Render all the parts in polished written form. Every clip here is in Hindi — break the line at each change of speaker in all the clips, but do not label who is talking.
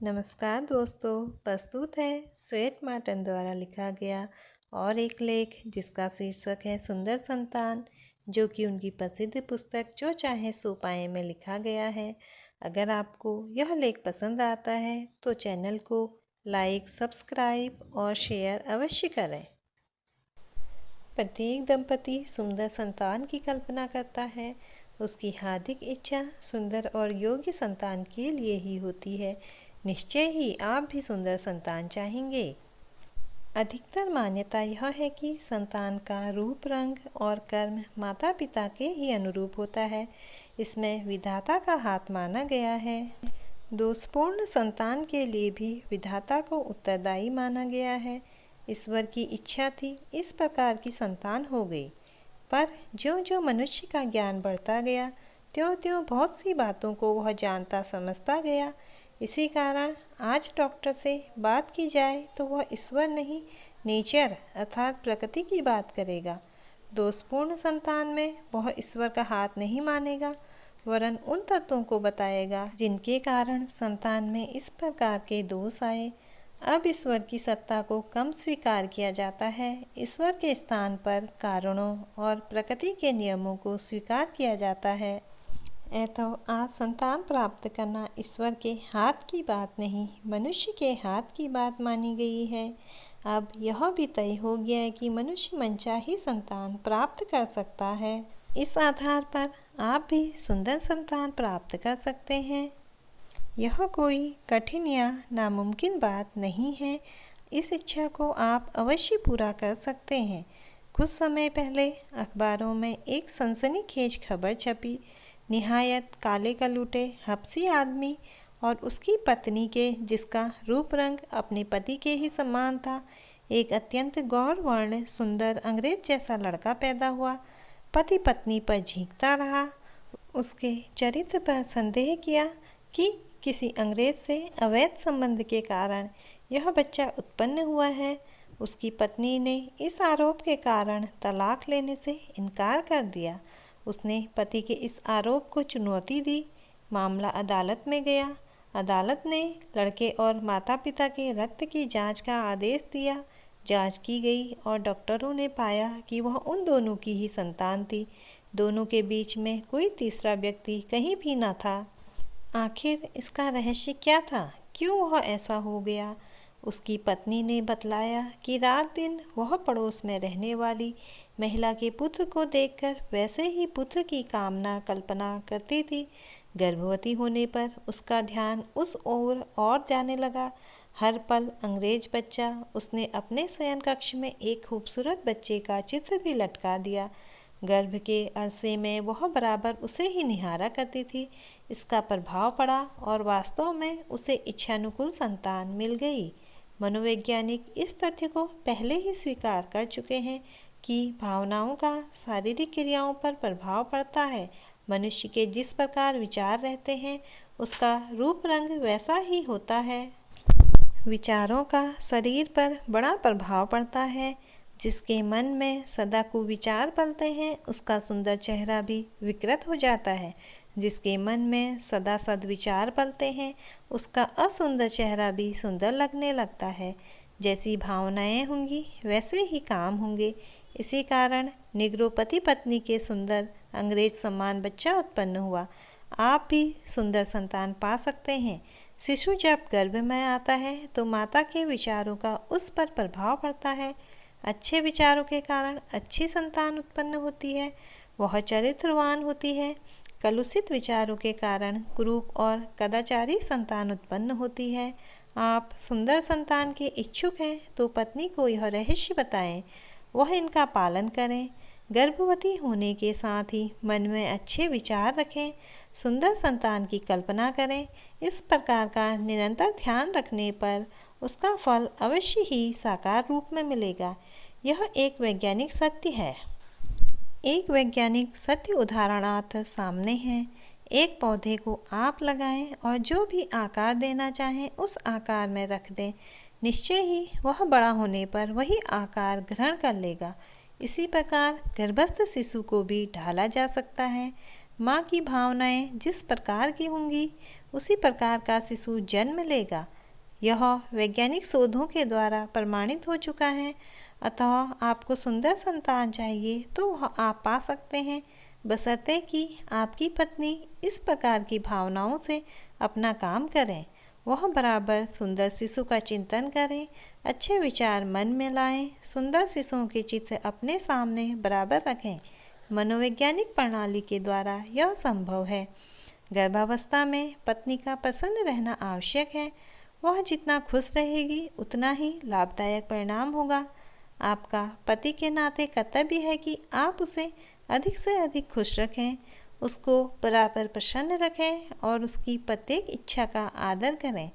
नमस्कार दोस्तों, प्रस्तुत है श्वेत मार्टन द्वारा लिखा गया और एक लेख जिसका शीर्षक है सुंदर संतान, जो कि उनकी प्रसिद्ध पुस्तक जो चाहे सो पाए में लिखा गया है। अगर आपको यह लेख पसंद आता है तो चैनल को लाइक, सब्सक्राइब और शेयर अवश्य करें। प्रत्येक दंपति सुंदर संतान की कल्पना करता है। उसकी हार्दिक इच्छा सुंदर और योग्य संतान के लिए ही होती है। निश्चय ही आप भी सुंदर संतान चाहेंगे। अधिकतर मान्यता यह है कि संतान का रूप, रंग और कर्म माता पिता के ही अनुरूप होता है। इसमें विधाता का हाथ माना गया है। दोषपूर्ण संतान के लिए भी विधाता को उत्तरदायी माना गया है। ईश्वर की इच्छा थी इस प्रकार की संतान हो गई, पर ज्यों ज्यों मनुष्य का ज्ञान बढ़ता गया त्यों त्यों बहुत सी बातों को वह जानता समझता गया। इसी कारण आज डॉक्टर से बात की जाए तो वह ईश्वर नहीं, नेचर अर्थात प्रकृति की बात करेगा। दोषपूर्ण संतान में वह ईश्वर का हाथ नहीं मानेगा, वरन उन तत्वों को बताएगा जिनके कारण संतान में इस प्रकार के दोष आए। अब ईश्वर की सत्ता को कम स्वीकार किया जाता है। ईश्वर के स्थान पर कारणों और प्रकृति के नियमों को स्वीकार किया जाता है। तो आज संतान प्राप्त करना ईश्वर के हाथ की बात नहीं, मनुष्य के हाथ की बात मानी गई है। अब यह भी तय हो गया है कि मनुष्य मनचाही संतान प्राप्त कर सकता है। इस आधार पर आप भी सुंदर संतान प्राप्त कर सकते हैं। यह कोई कठिन या नामुमकिन बात नहीं है। इस इच्छा को आप अवश्य पूरा कर सकते हैं। कुछ समय पहले अखबारों में एक सनसनीखेज खबर छपी। निहायत काले कलूटे हबशी आदमी और उसकी पत्नी के, जिसका रूप रंग अपने पति के ही समान था, एक अत्यंत गौर वर्ण सुंदर अंग्रेज जैसा लड़का पैदा हुआ। पति पत्नी पर झींकता रहा, उसके चरित्र पर संदेह किया कि किसी अंग्रेज से अवैध संबंध के कारण यह बच्चा उत्पन्न हुआ है। उसकी पत्नी ने इस आरोप के कारण तलाक लेने से इनकार कर दिया। उसने पति के इस आरोप को चुनौती दी। मामला अदालत में गया। अदालत ने लड़के और माता पिता के रक्त की जांच का आदेश दिया। जांच की गई और डॉक्टरों ने पाया कि वह उन दोनों की ही संतान थी। दोनों के बीच में कोई तीसरा व्यक्ति कहीं भी न था। आखिर इसका रहस्य क्या था? क्यों वह ऐसा हो गया? उसकी पत्नी ने बतलाया कि रात दिन वह पड़ोस में रहने वाली महिला के पुत्र को देखकर वैसे ही पुत्र की कामना कल्पना करती थी। गर्भवती होने पर उसका ध्यान उस ओर और जाने लगा। हर पल अंग्रेज बच्चा। उसने अपने शयन कक्ष में एक खूबसूरत बच्चे का चित्र भी लटका दिया। गर्भ के अरसे में वह बराबर उसे ही निहारा करती थी। इसका प्रभाव पड़ा और वास्तव में उसे इच्छानुकूल संतान मिल गई। मनोवैज्ञानिक इस तथ्य को पहले ही स्वीकार कर चुके हैं कि भावनाओं का शारीरिक क्रियाओं पर प्रभाव पड़ता है। मनुष्य के जिस प्रकार विचार रहते हैं उसका रूप रंग वैसा ही होता है। विचारों का शरीर पर बड़ा प्रभाव पड़ता है। जिसके मन में सदा कुविचार पलते हैं उसका सुंदर चेहरा भी विकृत हो जाता है। जिसके मन में सदा सद्विचार पलते हैं उसका असुंदर चेहरा भी सुंदर लगने लगता है। जैसी भावनाएं होंगी वैसे ही काम होंगे। इसी कारण निग्रो पति पत्नी के सुंदर अंग्रेज समान बच्चा उत्पन्न हुआ। आप भी सुंदर संतान पा सकते हैं। शिशु जब गर्भ में आता है तो माता के विचारों का उस पर प्रभाव पड़ता है। अच्छे विचारों के कारण अच्छी संतान उत्पन्न होती है। वह चरित्रवान होती है। कलुषित विचारों के कारण कुरूप और कदाचारी संतान उत्पन्न होती है। आप सुंदर संतान के इच्छुक हैं तो पत्नी को यह रहस्य बताएं, वह इनका पालन करें। गर्भवती होने के साथ ही मन में अच्छे विचार रखें। सुंदर संतान की कल्पना करें। इस प्रकार का निरंतर ध्यान रखने पर उसका फल अवश्य ही साकार रूप में मिलेगा। यह एक वैज्ञानिक सत्य है। एक वैज्ञानिक सत्य उदाहरणार्थ सामने है। एक पौधे को आप लगाएं और जो भी आकार देना चाहें उस आकार में रख दें। निश्चय ही वह बड़ा होने पर वही आकार ग्रहण कर लेगा। इसी प्रकार गर्भस्थ शिशु को भी ढाला जा सकता है। माँ की भावनाएं जिस प्रकार की होंगी उसी प्रकार का शिशु जन्म लेगा। यह वैज्ञानिक शोधों के द्वारा प्रमाणित हो चुका है। अतः आपको सुंदर संतान चाहिए तो वह आप पा सकते हैं, बशर्ते कि आपकी पत्नी इस प्रकार की भावनाओं से अपना काम करें। वह बराबर सुंदर शिशु का चिंतन करें, अच्छे विचार मन में लाएं, सुंदर शिशुओं के चित्र अपने सामने बराबर रखें। मनोवैज्ञानिक प्रणाली के द्वारा यह संभव है। गर्भावस्था में पत्नी का प्रसन्न रहना आवश्यक है। वह जितना खुश रहेगी उतना ही लाभदायक परिणाम होगा। आपका पति के नाते कर्तव्य है कि आप उसे अधिक से अधिक खुश रखें, उसको बराबर प्रसन्न रखें और उसकी प्रत्येक इच्छा का आदर करें।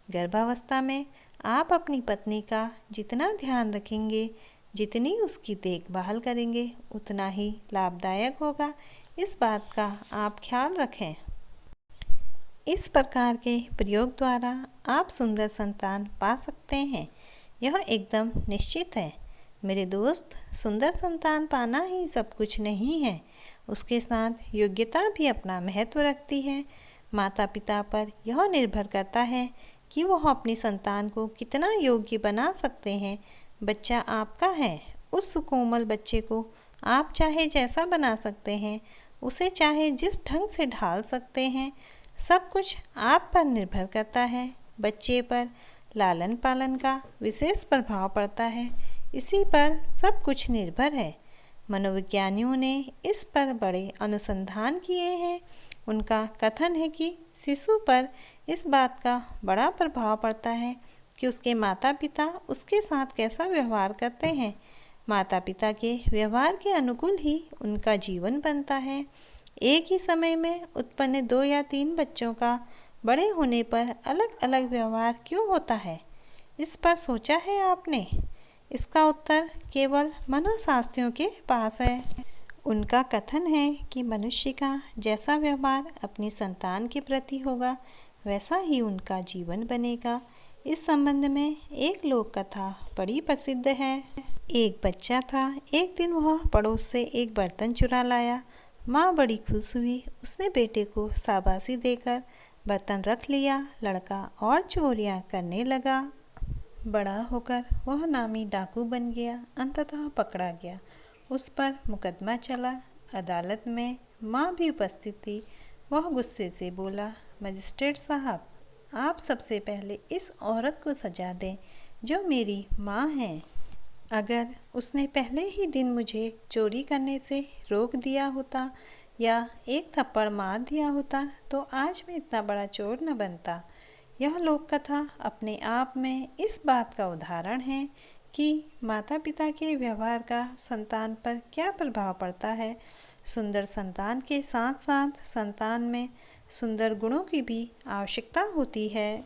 गर्भावस्था में आप अपनी पत्नी का जितना ध्यान रखेंगे, जितनी उसकी देखभाल करेंगे, उतना ही लाभदायक होगा। इस बात का आप ख्याल रखें। इस प्रकार के प्रयोग द्वारा आप सुंदर संतान पा सकते हैं। यह एकदम निश्चित है। मेरे दोस्त, सुंदर संतान पाना ही सब कुछ नहीं है, उसके साथ योग्यता भी अपना महत्व रखती है। माता पिता पर यह निर्भर करता है कि वह अपनी संतान को कितना योग्य बना सकते हैं। बच्चा आपका है, उस सुकोमल बच्चे को आप चाहे जैसा बना सकते हैं, उसे चाहे जिस ढंग से ढाल सकते हैं। सब कुछ आप पर निर्भर करता है। बच्चे पर लालन पालन का विशेष प्रभाव पड़ता है, इसी पर सब कुछ निर्भर है। मनोविज्ञानियों ने इस पर बड़े अनुसंधान किए हैं। उनका कथन है कि शिशु पर इस बात का बड़ा प्रभाव पड़ता है कि उसके माता पिता उसके साथ कैसा व्यवहार करते हैं। माता पिता के व्यवहार के अनुकूल ही उनका जीवन बनता है। एक ही समय में उत्पन्न 2 या 3 बच्चों का बड़े होने पर अलग अलग व्यवहार क्यों होता है? इस पर सोचा है आपने? इसका उत्तर केवल मनोशास्त्रियों के पास है। उनका कथन है कि मनुष्य का जैसा व्यवहार अपनी संतान के प्रति होगा, वैसा ही उनका जीवन बनेगा। इस संबंध में एक लोक कथा बड़ी प्रसिद्ध है। एक बच्चा था। एक दिन वह पड़ोस से एक बर्तन चुरा लाया। माँ बड़ी खुश हुई। उसने बेटे को शाबाशी देकर बर्तन रख लिया। लड़का और चोरियाँ करने लगा। बड़ा होकर वह नामी डाकू बन गया। अंततः पकड़ा गया। उस पर मुकदमा चला। अदालत में माँ भी उपस्थित थी। वह गुस्से से बोला, मजिस्ट्रेट साहब, आप सबसे पहले इस औरत को सजा दें जो मेरी माँ है। अगर उसने पहले ही दिन मुझे चोरी करने से रोक दिया होता या एक थप्पड़ मार दिया होता तो आज मैं इतना बड़ा चोर न बनता। यह लोक कथा अपने आप में इस बात का उदाहरण है कि माता पिता के व्यवहार का संतान पर क्या प्रभाव पड़ता है। सुंदर संतान के साथ साथ संतान में सुंदर गुणों की भी आवश्यकता होती है।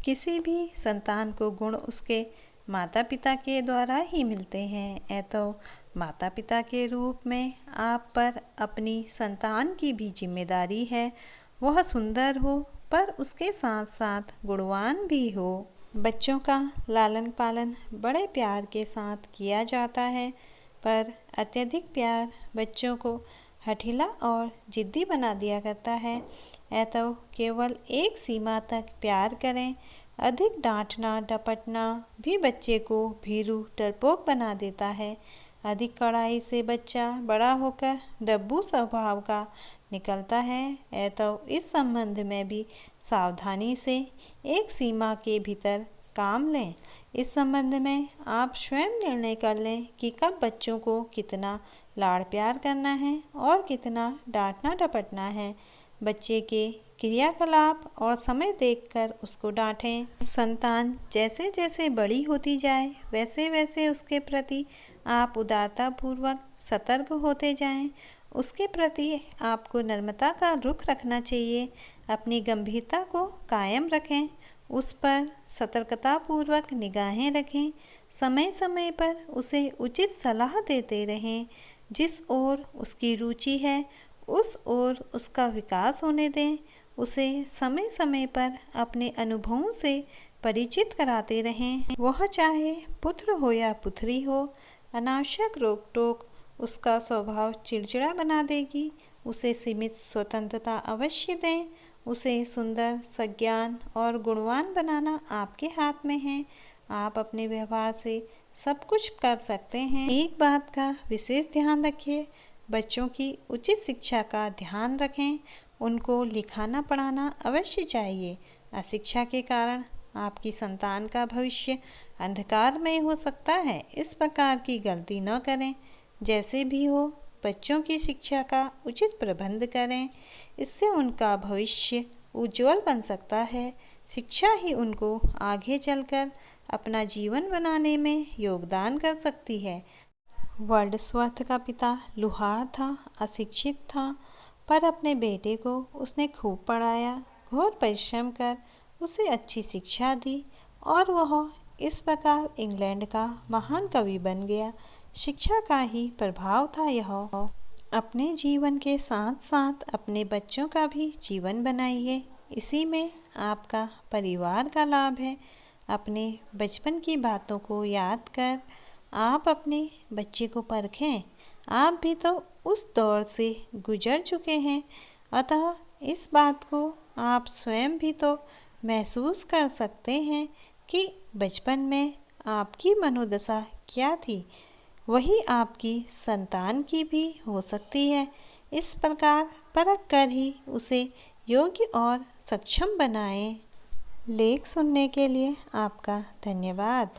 किसी भी संतान को गुण उसके माता पिता के द्वारा ही मिलते हैं। तो माता पिता के रूप में आप पर अपनी संतान की भी जिम्मेदारी है। वह सुंदर हो पर उसके साथ साथ गुणवान भी हो। बच्चों का लालन पालन बड़े प्यार के साथ किया जाता है, पर अत्यधिक प्यार बच्चों को हठीला और जिद्दी बना दिया करता है। तो केवल एक सीमा तक प्यार करें। अधिक डांटना डपटना भी बच्चे को भीरू डरपोक बना देता है। अधिक कड़ाई से बच्चा बड़ा होकर दब्बू स्वभाव का निकलता है। तो इस संबंध में भी सावधानी से एक सीमा के भीतर काम लें। इस संबंध में आप स्वयं निर्णय कर लें कि कब बच्चों को कितना लाड़ प्यार करना है और कितना डांटना डपटना है। बच्चे के क्रियाकलाप और समय देखकर उसको डांटें। संतान जैसे जैसे बड़ी होती जाए वैसे वैसे उसके प्रति आप उदारतापूर्वक सतर्क होते जाएं। उसके प्रति आपको नम्रता का रुख रखना चाहिए। अपनी गंभीरता को कायम रखें। उस पर सतर्कतापूर्वक निगाहें रखें। समय समय पर उसे उचित सलाह देते रहें। जिस ओर उसकी रुचि है उस ओर उसका विकास होने दें। उसे समय समय पर अपने अनुभवों से परिचित कराते रहें। वह चाहे पुत्र हो या पुत्री हो, अनावश्यक रोक टोक उसका स्वभाव चिड़चिड़ा बना देगी उसे सीमित स्वतंत्रता अवश्य दें। उसे सुंदर, सज्ञान और गुणवान बनाना आपके हाथ में है। आप अपने व्यवहार से सब कुछ कर सकते हैं। एक बात का विशेष ध्यान रखिए, बच्चों की उचित शिक्षा का ध्यान रखें। उनको लिखाना पढ़ाना अवश्य चाहिए। अशिक्षा के कारण आपकी संतान का भविष्य अंधकारमय हो सकता है। इस प्रकार की गलती न करें। जैसे भी हो, बच्चों की शिक्षा का उचित प्रबंध करें। इससे उनका भविष्य उज्जवल बन सकता है। शिक्षा ही उनको आगे चलकर अपना जीवन बनाने में योगदान कर सकती है। वर्ड्सवर्थ का पिता लुहार था, अशिक्षित था, पर अपने बेटे को उसने खूब पढ़ाया, घोर परिश्रम कर उसे अच्छी शिक्षा दी और वह इस प्रकार इंग्लैंड का महान कवि बन गया। शिक्षा का ही प्रभाव था यह। अपने जीवन के साथ साथ अपने बच्चों का भी जीवन बनाइए। इसी में आपका परिवार का लाभ है। अपने बचपन की बातों को याद कर आप अपने बच्चे को परखें। आप भी तो उस दौर से गुजर चुके हैं, अतः इस बात को आप स्वयं भी तो महसूस कर सकते हैं कि बचपन में आपकी मनोदशा क्या थी। वही आपकी संतान की भी हो सकती है। इस प्रकार परख कर ही उसे योग्य और सक्षम बनाएं। लेख सुनने के लिए आपका धन्यवाद।